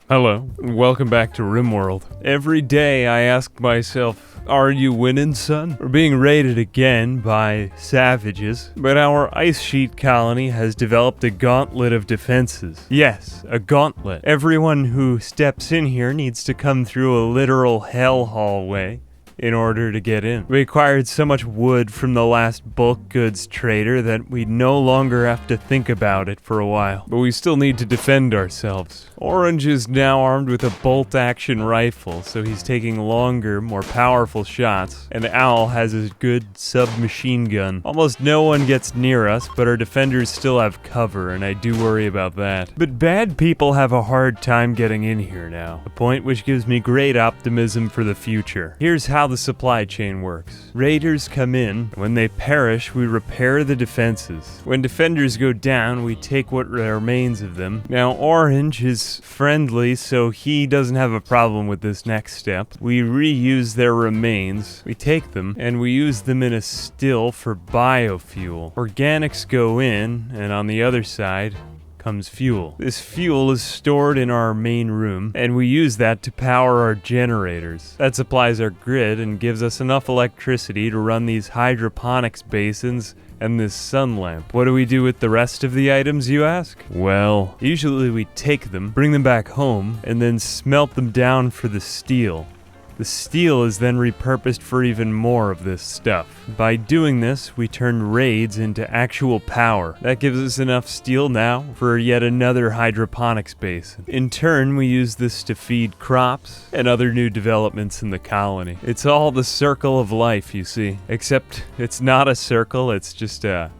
Hello, and welcome back to Rimworld. Every day I ask myself, are you winning, son? We're being raided again by savages, but our ice sheet colony has developed a gauntlet of defenses. Yes, a gauntlet. Everyone who steps in here needs to come through a literal hell hallway in order to get in. We acquired so much wood from the last bulk goods trader that we no longer have to think about it for a while. But we still need to defend ourselves. Orange is now armed with a bolt-action rifle, so he's taking longer, more powerful shots, and Owl has a good submachine gun. Almost no one gets near us, but our defenders still have cover, and I do worry about that. But bad people have a hard time getting in here now, a point which gives me great optimism for the future. Here's how the supply chain works. Raiders come in, and when they perish, we repair the defenses. When defenders go down, we take what remains of them. Now, Orange is friendly, so he doesn't have a problem with this next step. We reuse their remains, we take them, and we use them in a still for biofuel. Organics go in, and on the other side comes fuel. This fuel is stored in our main room, and we use that to power our generators. That supplies our grid and gives us enough electricity to run these hydroponics basins and this sun lamp. What do we do with the rest of the items, you ask? Well, usually we take them, bring them back home, and then smelt them down for the steel. The steel is then repurposed for even more of this stuff. By doing this, we turn raids into actual power. That gives us enough steel now for yet another hydroponics basin. In turn, we use this to feed crops and other new developments in the colony. It's all the circle of life, you see. Except it's not a circle, it's just a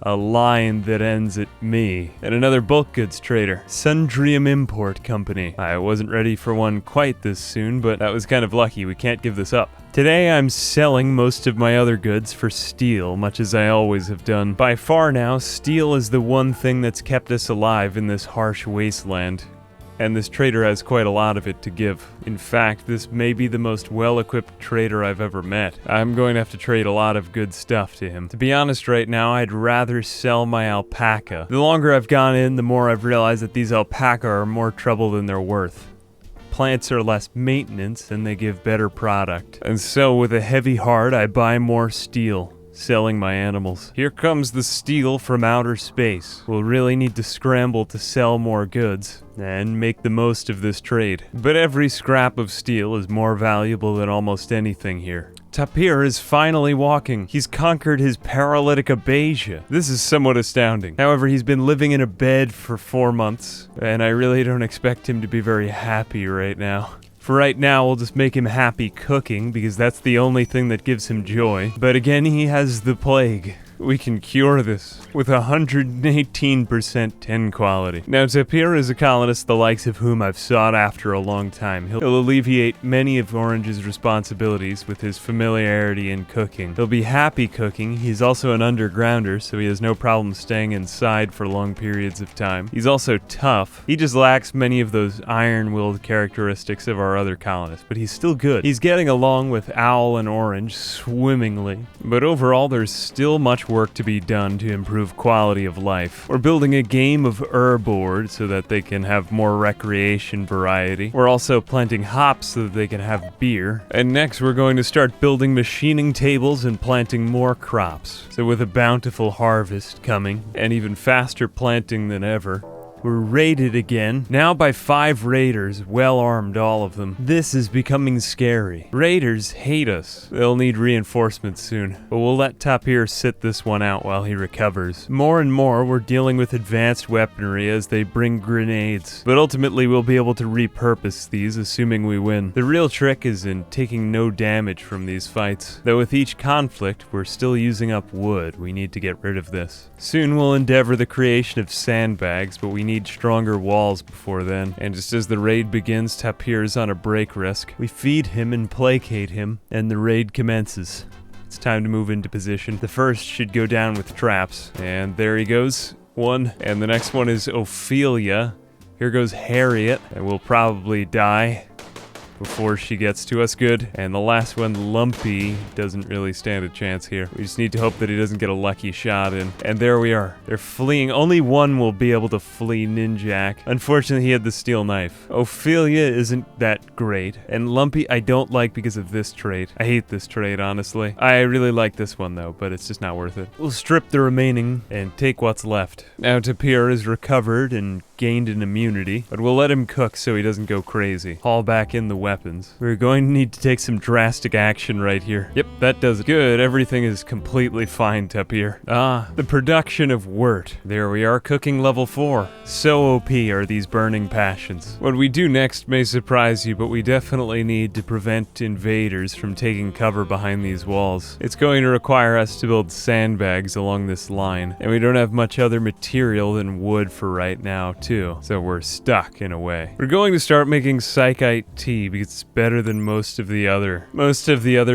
line that ends at me. And another bulk goods trader, Sundrium Import Company. I wasn't ready for one quite this soon, but that was kind of lucky. We can't give this up. Today I'm selling most of my other goods for steel, much as I always have done. By far now, steel is the one thing that's kept us alive in this harsh wasteland. And this trader has quite a lot of it to give. In fact, this may be the most well-equipped trader I've ever met. I'm going to have to trade a lot of good stuff to him. To be honest right now, I'd rather sell my alpaca. The longer I've gone in, the more I've realized that these alpaca are more trouble than they're worth. Plants are less maintenance and they give better product. And so with a heavy heart, I buy more steel, selling my animals. Here comes the steel from outer space. We'll really need to scramble to sell more goods and make the most of this trade. But every scrap of steel is more valuable than almost anything here. Tapir is finally walking. He's conquered his paralytic abasia. This is somewhat astounding. However, he's been living in a bed for 4 months, and I really don't expect him to be very happy right now. For right now, we'll just make him happy cooking, because that's the only thing that gives him joy. But again, he has the plague. We can cure this with 118% 10 quality. Now, Tapir is a colonist the likes of whom I've sought after a long time. He'll alleviate many of Orange's responsibilities with his familiarity in cooking. He'll be happy cooking. He's also an undergrounder, so he has no problem staying inside for long periods of time. He's also tough. He just lacks many of those iron-willed characteristics of our other colonists, but he's still good. He's getting along with Owl and Orange swimmingly, but overall there's still much work to be done to improve quality of life. We're building a game of board so that they can have more recreation variety. We're also planting hops so that they can have beer. And next we're going to start building machining tables and planting more crops. So with a bountiful harvest coming, and even faster planting than ever, we're raided again, now by 5 raiders, well-armed all of them. This is becoming scary. Raiders hate us. They'll need reinforcements soon, but we'll let Tapir sit this one out while he recovers. More and more, we're dealing with advanced weaponry as they bring grenades, but ultimately we'll be able to repurpose these, assuming we win. The real trick is in taking no damage from these fights. Though with each conflict, we're still using up wood. We need to get rid of this. Soon we'll endeavor the creation of sandbags, but we need stronger walls before then. And just as the raid begins, Tapir is on a break risk. We feed him and placate him, and the raid commences. It's time to move into position. The first should go down with traps. And there he goes. One. And the next one is Ophelia. Here goes Harriet. And we'll probably die. before she gets to us good. And the last one, Lumpy, doesn't really stand a chance here. We just need to hope that he doesn't get a lucky shot in. And there we are. They're fleeing. Only one will be able to flee Ninjak. Unfortunately, he had the steel knife. Ophelia isn't that great. And Lumpy, I don't like because of this trait. I hate this trait, honestly. I really like this one, though, but it's just not worth it. We'll strip the remaining and take what's left. Now, Tapir is recovered and gained an immunity, but we'll let him cook so he doesn't go crazy. Haul back in the weapons. We're going to need to take some drastic action right here. Yep, that does it. Good, everything is completely fine, Tapir. Ah, the production of wort. There we are, cooking level 4. So OP are these burning passions. What we do next may surprise you, but we definitely need to prevent invaders from taking cover behind these walls. It's going to require us to build sandbags along this line, and we don't have much other material than wood for right now, too, so we're stuck in a way. We're going to start making psychite tea because it's better than most of the other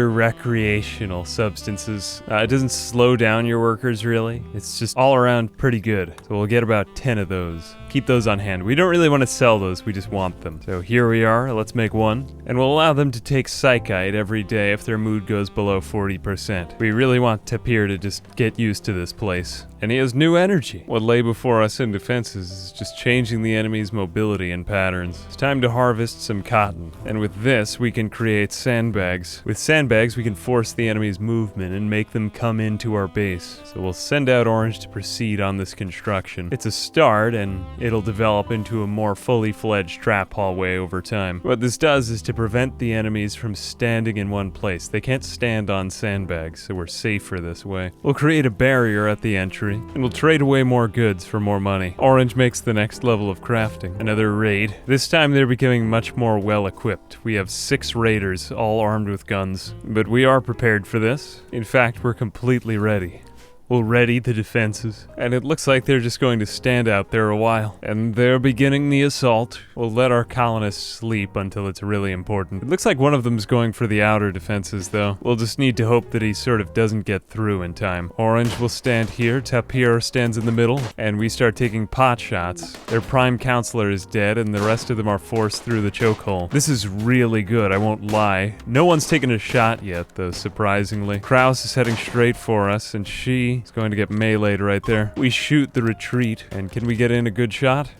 recreational substances. It doesn't slow down your workers really. It's just all around pretty good. So we'll get about 10 of those. Keep those on hand. We don't really want to sell those, we just want them. So here we are, let's make one. And we'll allow them to take psychite every day if their mood goes below 40%. We really want Tapir to just get used to this place. And he has new energy. What lay before us in defenses is just changing the enemy's mobility and patterns. It's time to harvest some cotton. And with this, we can create sandbags. With sandbags, we can force the enemy's movement and make them come into our base. So we'll send out Orange to proceed on this construction. It's a start, and it'll develop into a more fully fledged trap hallway over time. What this does is to prevent the enemies from standing in one place. They can't stand on sandbags, so we're safer this way. We'll create a barrier at the entry, and we'll trade away more goods for more money. Orange makes the next level of crafting. Another raid. This time they're becoming much more well-equipped. We have 6 raiders, all armed with guns. But we are prepared for this. In fact, we're completely ready. We'll ready the defenses, and it looks like they're just going to stand out there a while. And they're beginning the assault. We'll let our colonists sleep until it's really important. It looks like one of them's going for the outer defenses, though. We'll just need to hope that he sort of doesn't get through in time. Orange will stand here, Tapir stands in the middle, and we start taking pot shots. Their prime counselor is dead, and the rest of them are forced through the chokehold. This is really good, I won't lie. No one's taken a shot yet, though, surprisingly. Kraus is heading straight for us, and she's going to get meleeed right there. We shoot the retreat, and can we get in a good shot?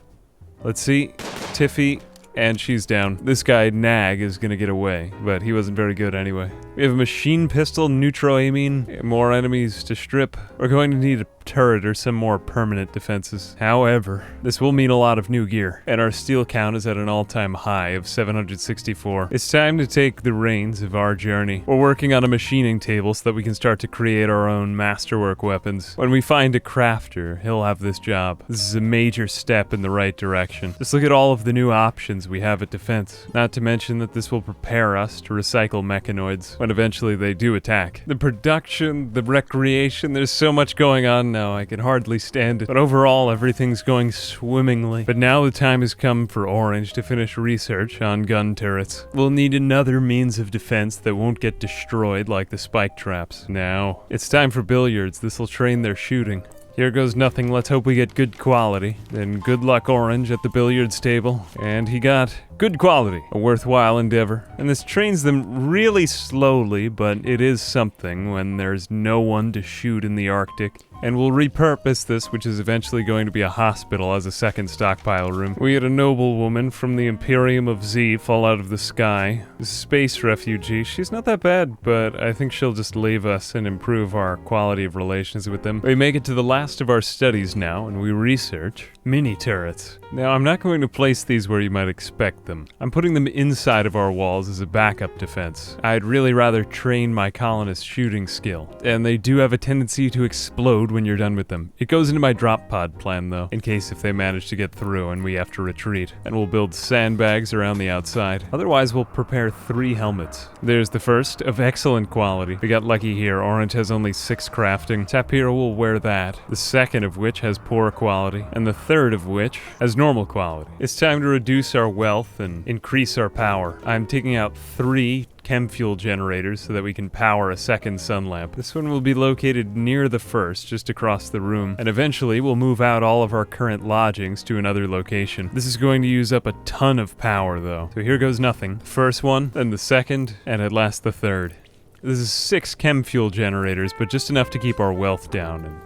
Let's see. Tiffy, and she's down. This guy, Nag, is gonna get away, but he wasn't very good anyway. We have a machine pistol, neutro-aiming, more enemies to strip. We're going to need a turret or some more permanent defenses. However, this will mean a lot of new gear, and our steel count is at an all-time high of 764. It's time to take the reins of our journey. We're working on a machining table so that we can start to create our own masterwork weapons. When we find a crafter, he'll have this job. This is a major step in the right direction. Just look at all of the new options we have at defense. Not to mention that this will prepare us to recycle mechanoids when eventually they do attack. The production, the recreation, there's so much going on now, I can hardly stand it. But overall, everything's going swimmingly. But now the time has come for Orange to finish research on gun turrets. We'll need another means of defense that won't get destroyed like the spike traps. Now, it's time for billiards. This'll train their shooting. Here goes nothing, let's hope we get good quality. Then good luck, Orange, at the billiards table. And he got good quality, a worthwhile endeavor. And this trains them really slowly, but it is something when there's no one to shoot in the Arctic. And we'll repurpose this, which is eventually going to be a hospital, as a second stockpile room. We had a noblewoman from the Imperium of Z fall out of the sky. A space refugee. She's not that bad, but I think she'll just leave us and improve our quality of relations with them. We make it to the last of our studies now, and we research mini turrets. Now, I'm not going to place these where you might expect them. I'm putting them inside of our walls as a backup defense. I'd really rather train my colonist shooting skill, and they do have a tendency to explode when you're done with them. It goes into my drop pod plan, though, in case if they manage to get through and we have to retreat. And we'll build sandbags around the outside. Otherwise, we'll prepare 3 helmets. There's the first, of excellent quality. We got lucky here. Orange has only 6 crafting. Tapir will wear that. The second of which has poor quality. And the third third of which has normal quality. It's time to reduce our wealth and increase our power. I'm taking out 3 chem fuel generators so that we can power a second sun lamp. This one will be located near the first, just across the room, and eventually we'll move out all of our current lodgings to another location. This is going to use up a ton of power though. So here goes nothing. First one, then the second, and at last the third. This is 6 chem fuel generators, but just enough to keep our wealth down and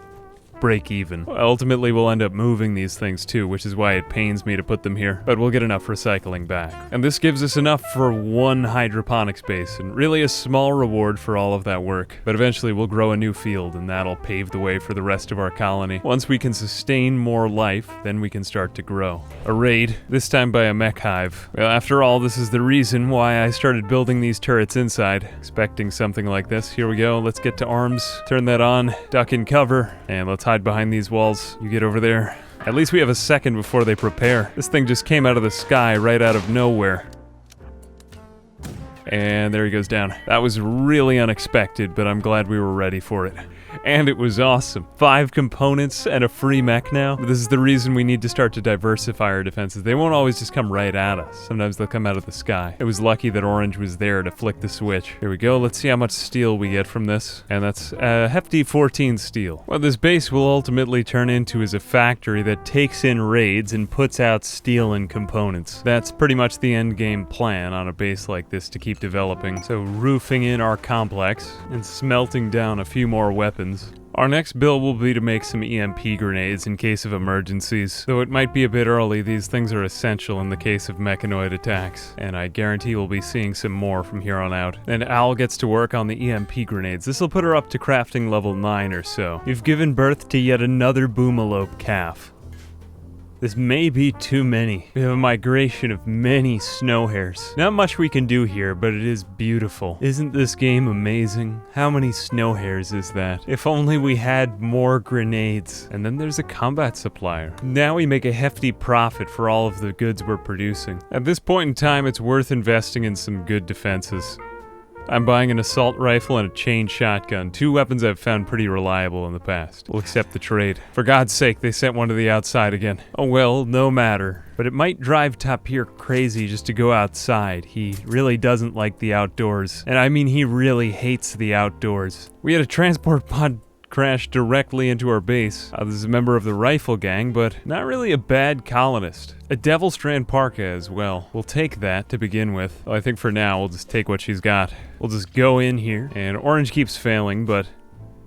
break even. Ultimately, we'll end up moving these things too, which is why it pains me to put them here, but we'll get enough recycling back. And this gives us enough for 1 hydroponics base, and really a small reward for all of that work. But eventually we'll grow a new field, and that'll pave the way for the rest of our colony. Once we can sustain more life, then we can start to grow. A raid, this time by a mech hive. Well, after all, this is the reason why I started building these turrets inside, expecting something like this. Here we go, let's get to arms, turn that on, duck in cover, and let's hide behind these walls. You get over there. At least we have a second before they prepare. This thing just came out of the sky right out of nowhere. And there he goes down. That was really unexpected, but I'm glad we were ready for it. And it was awesome. 5 components and a free mech now. This is the reason we need to start to diversify our defenses. They won't always just come right at us. Sometimes they'll come out of the sky. It was lucky that Orange was there to flick the switch. Here we go. Let's see how much steel we get from this. And that's hefty 14 steel. What this base will ultimately turn into is a factory that takes in raids and puts out steel and components. That's pretty much the end game plan on a base like this to keep developing. So roofing in our complex and smelting down a few more weapons. Our next build will be to make some EMP grenades in case of emergencies. Though it might be a bit early, these things are essential in the case of mechanoid attacks, and I guarantee we'll be seeing some more from here on out. And Al gets to work on the EMP grenades. This will put her up to crafting level 9 or so. We've given birth to yet another boomalope calf. This may be too many. We have a migration of many snow hares. Not much we can do here, but it is beautiful. Isn't this game amazing? How many snow hares is that? If only we had more grenades. And then there's a combat supplier. Now we make a hefty profit for all of the goods we're producing. At this point in time, it's worth investing in some good defenses. I'm buying an assault rifle and a chain shotgun, 2 weapons I've found pretty reliable in the past. We'll accept the trade. For God's sake, they sent one to the outside again. Oh well, no matter. But it might drive Tapir crazy just to go outside. He really doesn't like the outdoors. And I mean, he really hates the outdoors. We had a transport pod crash directly into our base. This is a member of the rifle gang, but not really a bad colonist. A Devil Strand parka as well. We'll take that to begin with. Well, I think for now, we'll just take what she's got. We'll just go in here, and Orange keeps failing, but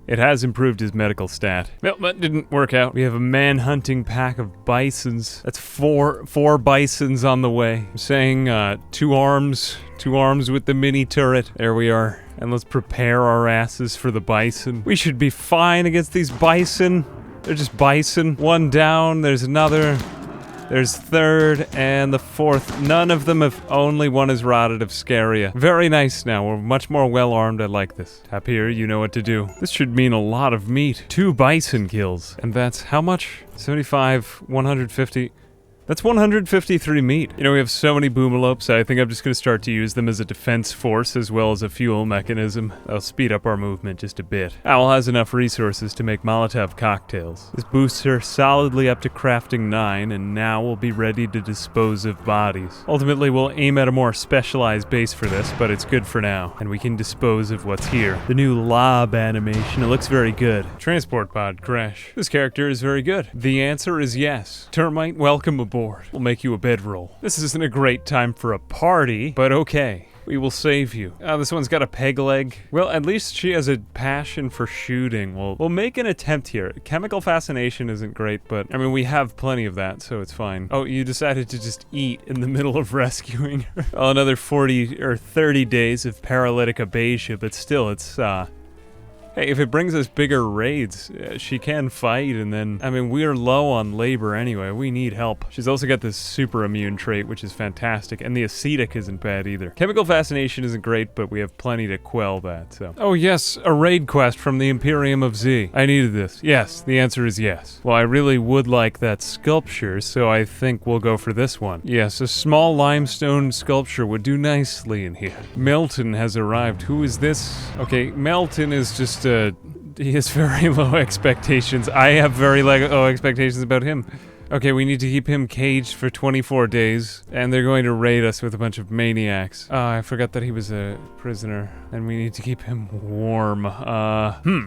it has improved his medical stat. Well, that didn't work out. We have a man-hunting pack of bisons. That's four bisons on the way. I'm saying 2 arms with the mini turret. There we are. And let's prepare our asses for the bison. We should be fine against these bison. They're just bison. 1 down, there's another. There's 3rd and the 4th. None of them have, only one is rotted of Scaria. Very nice now, we're much more well-armed, I like this. Tapir, you know what to do. This should mean a lot of meat. 2 bison kills. And that's how much? 75, 150... That's 153 meat. You know, we have so many boomalopes, I think I'm just gonna start to use them as a defense force as well as a fuel mechanism. That'll speed up our movement just a bit. Owl has enough resources to make Molotov cocktails. This boosts her solidly up to crafting 9, and now we'll be ready to dispose of bodies. Ultimately, we'll aim at a more specialized base for this, but it's good for now, and we can dispose of what's here. The new lob animation, it looks very good. Transport pod crash. This character is very good. The answer is yes. Termite, welcome aboard. We'll make you a bedroll. This isn't a great time for a party, but okay. We will save you. This one's got a peg leg. Well, at least she has a passion for shooting. We'll make an attempt here. Chemical fascination isn't great, but I mean, we have plenty of that, so it's fine. Oh, you decided to just eat in the middle of rescuing her. Oh, another 40 or 30 days of paralytic abasia, but still, it's, hey, if it brings us bigger raids, she can fight, and then, I mean, we're low on labor anyway. We need help. She's also got this super immune trait, which is fantastic, and the acetic isn't bad either. Chemical fascination isn't great, but we have plenty to quell that, so. Oh yes, a raid quest from the Imperium of Z. I needed this. Yes, the answer is yes. Well, I really would like that sculpture, so I think we'll go for this one. Yes, a small limestone sculpture would do nicely in here. Melton has arrived. Who is this? Okay, Melton is just he has very low expectations. I have very low expectations about him. Okay, we need to keep him caged for 24 days, and they're going to raid us with a bunch of maniacs. I forgot that he was a prisoner, and we need to keep him warm.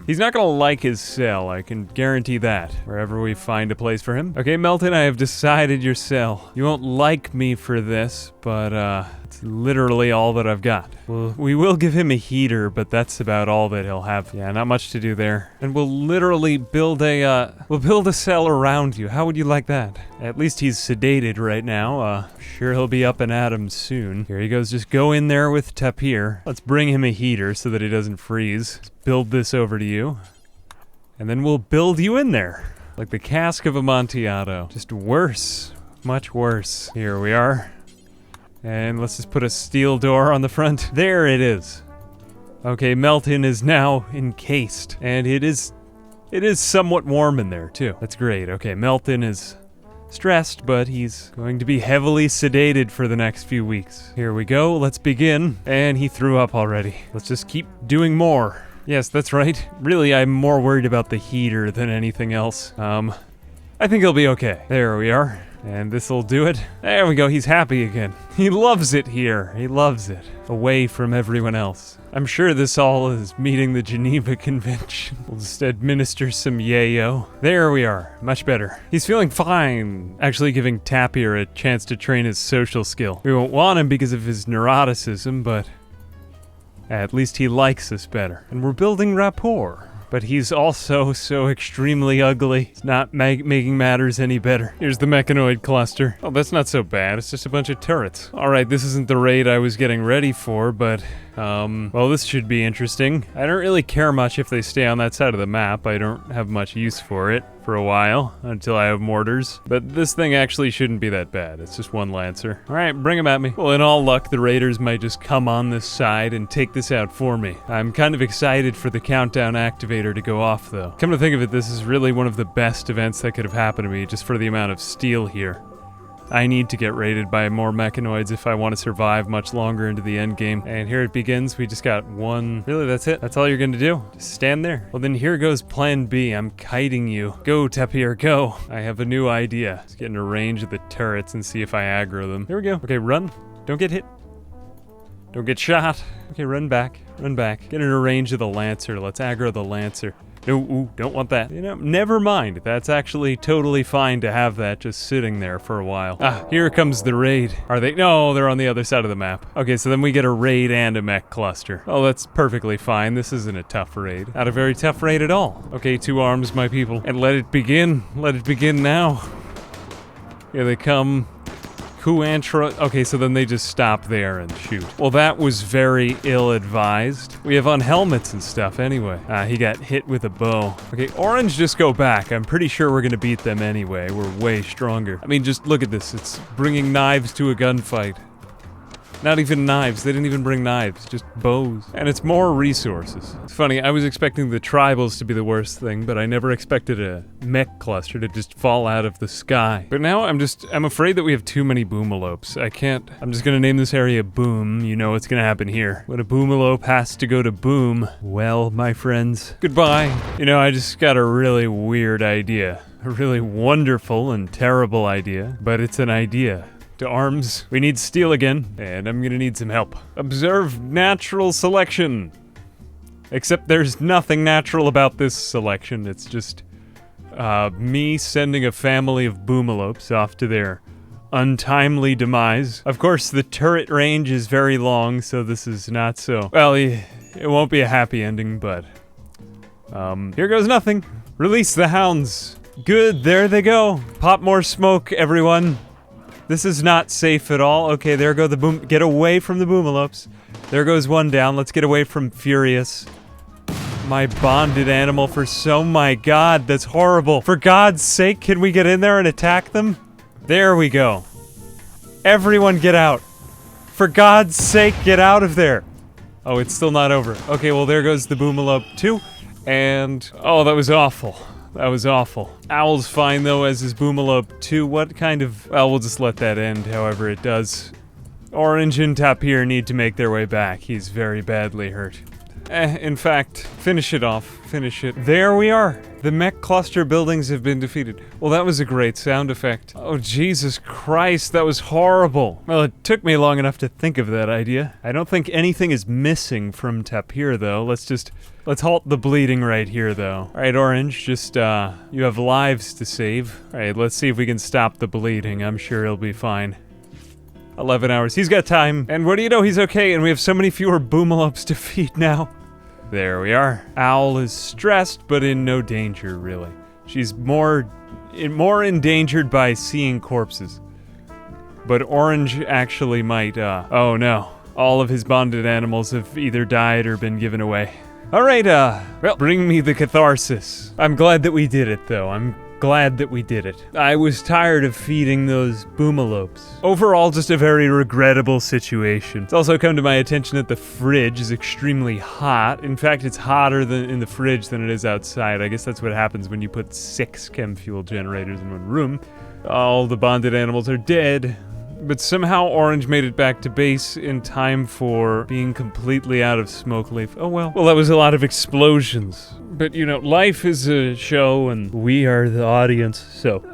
He's not gonna like his cell, I can guarantee that, wherever we find a place for him. Okay, Melton, I have decided your cell. You won't like me for this, but, it's literally all that I've got. We will give him a heater, but that's about all that he'll have. Yeah, not much to do there. And we'll literally build a cell around you. How would you like that? At least he's sedated right now. Sure he'll be up and at him soon. Here he goes, just go in there with Tapir. Let's bring him a heater so that he doesn't freeze. Let's build this over to you. And then we'll build you in there. Like the cask of Amontillado. Just worse. Much worse. Here we are. And let's just put a steel door on the front. There it is. Okay, Melton is now encased. And it is somewhat warm in there, too. That's great. Okay, Melton is stressed, but he's going to be heavily sedated for the next few weeks. Here we go. Let's begin. And he threw up already. Let's just keep doing more. Yes, that's right. Really, I'm more worried about the heater than anything else. I think he'll be okay. There we are. And this'll do it. There we go, he's happy again. He loves it here. He loves it. Away from everyone else. I'm sure this all is meeting the Geneva Convention. We'll just administer some yayo. There we are. Much better. He's feeling fine. Actually giving Tapir a chance to train his social skill. We won't want him because of his neuroticism, but at least he likes us better. And we're building rapport. But he's also so extremely ugly. It's not making matters any better. Here's the mechanoid cluster. Oh, that's not so bad. It's just a bunch of turrets. Alright, this isn't the raid I was getting ready for, but, well, this should be interesting. I don't really care much if they stay on that side of the map. I don't have much use for it for a while, until I have mortars. But this thing actually shouldn't be that bad. It's just one Lancer. Alright, bring him at me. Well, in all luck, the raiders might just come on this side and take this out for me. I'm kind of excited for the countdown activator to go off, though. Come to think of it, this is really one of the best events that could have happened to me, just for the amount of steel here. I need to get raided by more mechanoids if I want to survive much longer into the end game. And here it begins. We just got one. Really, that's it? That's all you're going to do? Just stand there? Well, then here goes plan B. I'm kiting you. Go, Tapir, go. I have a new idea. Let's get into range of the turrets and see if I aggro them. There we go. Okay, run. Don't get hit. Don't get shot. Okay, run back. Run back. Get into range of the Lancer. Let's aggro the Lancer. No, ooh, don't want that. You know, never mind. That's actually totally fine to have that just sitting there for a while. Ah, here comes the raid. Are they? No, they're on the other side of the map. Okay, so then we get a raid and a mech cluster. Oh, that's perfectly fine. This isn't a tough raid. Not a very tough raid at all. Okay, 2 arms, my people. And let it begin. Let it begin now. Here they come. Kuantra. Okay, so then they just stop there and shoot. Well, that was very ill-advised. We have on helmets and stuff anyway. He got hit with a bow. Okay, Orange, just go back. I'm pretty sure we're gonna beat them anyway. We're way stronger. I mean, just look at this. It's bringing knives to a gunfight. Not even knives. They didn't even bring knives, just bows. And it's more resources. It's funny, I was expecting the tribals to be the worst thing, but I never expected a mech cluster to just fall out of the sky. But now I'm afraid that we have too many boomalopes. I'm just gonna name this area Boom. You know what's gonna happen here. When a boomalope has to go to Boom, well, my friends, goodbye. You know, I just got a really weird idea. A really wonderful and terrible idea, but it's an idea. To arms. We need steel again, and I'm gonna need some help. Observe natural selection. Except there's nothing natural about this selection. It's just me sending a family of boomalopes off to their untimely demise. Of course, the turret range is very long, so this is not so... Well, it won't be a happy ending, but... here goes nothing. Release the hounds. Good, there they go. Pop more smoke, everyone. This is not safe at all. Okay, there go the boom. Get away from the boomalopes. There goes one down. Let's get away from Furious. My bonded animal for so... My god, that's horrible. For God's sake, can we get in there and attack them? There we go. Everyone get out. For God's sake, get out of there. Oh, it's still not over. Okay, well, there goes the boomalope too. And... oh, that was awful. That was awful. Owl's fine, though, as is Boomalope too. What kind of... well, we'll just let that end, however it does. Orange and Tapir need to make their way back. He's very badly hurt. In fact, finish it off. Finish it. There we are. The mech cluster buildings have been defeated. Well, that was a great sound effect. Oh, Jesus Christ, that was horrible. Well, it took me long enough to think of that idea. I don't think anything is missing from Tapir, though. Let's halt the bleeding right here, though. All right, Orange, just, you have lives to save. All right, let's see if we can stop the bleeding. I'm sure he'll be fine. 11 hours. He's got time. And what do you know? He's okay, and we have so many fewer boomalopes to feed now. There we are. Owl is stressed, but in no danger, really. She's more endangered by seeing corpses. But Orange actually might, oh no. All of his bonded animals have either died or been given away. Alright, well, bring me the catharsis. I'm glad that we did it, though. I'm glad that we did it. I was tired of feeding those boomalopes. Overall, just a very regrettable situation. It's also come to my attention that the fridge is extremely hot. In fact, it's hotter in the fridge than it is outside. I guess that's what happens when you put 6 chem fuel generators in one room. All the bonded animals are dead. But somehow Orange made it back to base in time for being completely out of smoke leaf. Oh well. Well, that was a lot of explosions. But you know, life is a show and we are the audience, so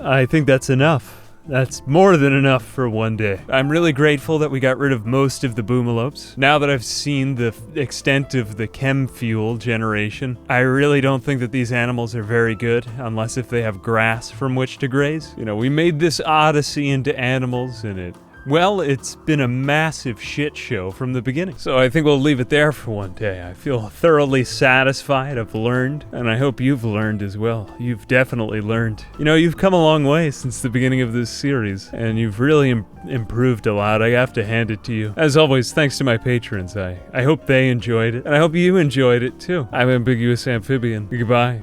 I think that's enough. That's more than enough for one day. I'm really grateful that we got rid of most of the boomalopes. Now that I've seen the extent of the chem fuel generation, I really don't think that these animals are very good, unless if they have grass from which to graze. You know, we made this odyssey into animals and well, it's been a massive shit show from the beginning. So I think we'll leave it there for one day. I feel thoroughly satisfied. I've learned, and I hope you've learned as well. You've definitely learned. You know, you've come a long way since the beginning of this series, and you've really improved a lot. I have to hand it to you. As always, thanks to my patrons. I hope they enjoyed it, and I hope you enjoyed it too. I'm Ambiguous Amphibian. Goodbye.